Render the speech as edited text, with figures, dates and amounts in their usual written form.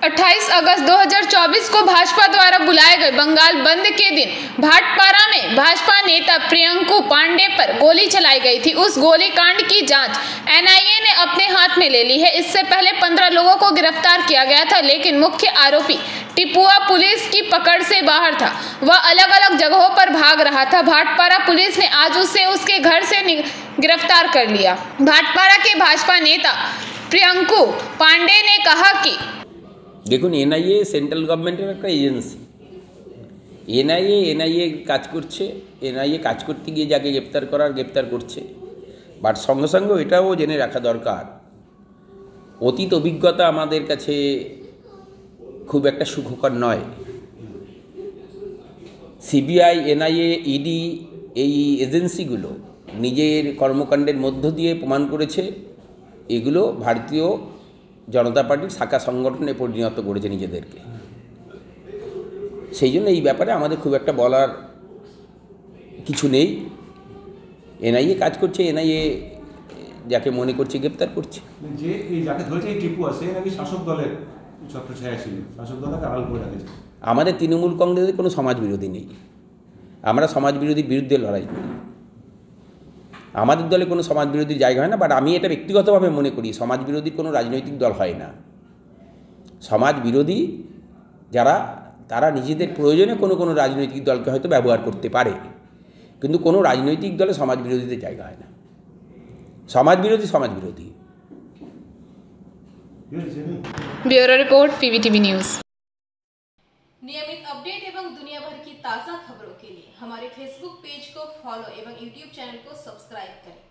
28 अगस्त 2024 को भाजपा द्वारा बुलाए गए बंगाल बंद के दिन भाटपारा में भाजपा नेता प्रियंकू पांडे पर गोली चलाई गई थी। उस गोलीकांड की जांच एनआईए ने अपने हाथ में ले ली है। इससे पहले 15 लोगों को गिरफ्तार किया गया था, लेकिन मुख्य आरोपी टिपुआ पुलिस की पकड़ से बाहर था। वह अलग अलग जगहों पर भाग रहा था। भाटपारा पुलिस ने आज उसे उसके घर से गिरफ्तार कर लिया। भाटपारा के भाजपा नेता प्रियंकू पांडे ने कहा कि দেখুন এনআইএ সেন্ট্রাল গভর্নমেন্টের একটা এজেন্সি। এনআইএ কাজ করছে। এনআইএ কাজ করতে গিয়ে যাকে গ্রেপ্তার করছে। বাট সঙ্গে সঙ্গে এটাও জেনে রাখা দরকার, অতীত অভিজ্ঞতা আমাদের কাছে খুব একটা সুখকর নয়। সিবিআই, এনআইএ, ইডি এই এজেন্সিগুলো নিজের কর্মকাণ্ডের মধ্য দিয়ে প্রমাণ করেছে এগুলো ভারতীয় জনতা পার্টির শাখা সংগঠনে পরিণত করেছে নিজেদেরকে। সেই জন্য এই ব্যাপারে আমাদের খুব একটা বলার কিছু নেই। এনআইএ কাজ করছে, এনআইএ যাকে মনে করছে গ্রেপ্তার করছে। যে এই যাকে ধরেছে এই টিপু আছে নাকি শাসক দলের ছত্রছায়া ছিল, শাসক দলকে আড়াল করে রেখেছে। আমাদের তৃণমূল কংগ্রেসের কোনো সমাজ বিরোধী নেই। আমরা সমাজ বিরোধীর বিরুদ্ধে লড়াই করি। আমাদের দলে কোনো সমাজ বিরোধীর জায়গা হয় না। বাট আমি এটা ব্যক্তিগতভাবে মনে করি সমাজ বিরোধীর কোনো রাজনৈতিক দল হয় না। সমাজ বিরোধী যারা তারা নিজেদের প্রয়োজনে কোনো রাজনৈতিক দলকে হয়তো ব্যবহার করতে পারে, কিন্তু কোনো রাজনৈতিক দলে সমাজ বিরোধীদের জায়গা হয় না। সমাজ বিরোধী। Bureau report PVTV news. नियमित अपडेट एवं दुनिया भर की ताज़ा खबरों के लिए हमारे फेसबुक पेज को फॉलो एवं यूट्यूब चैनल को सब्सक्राइब करें।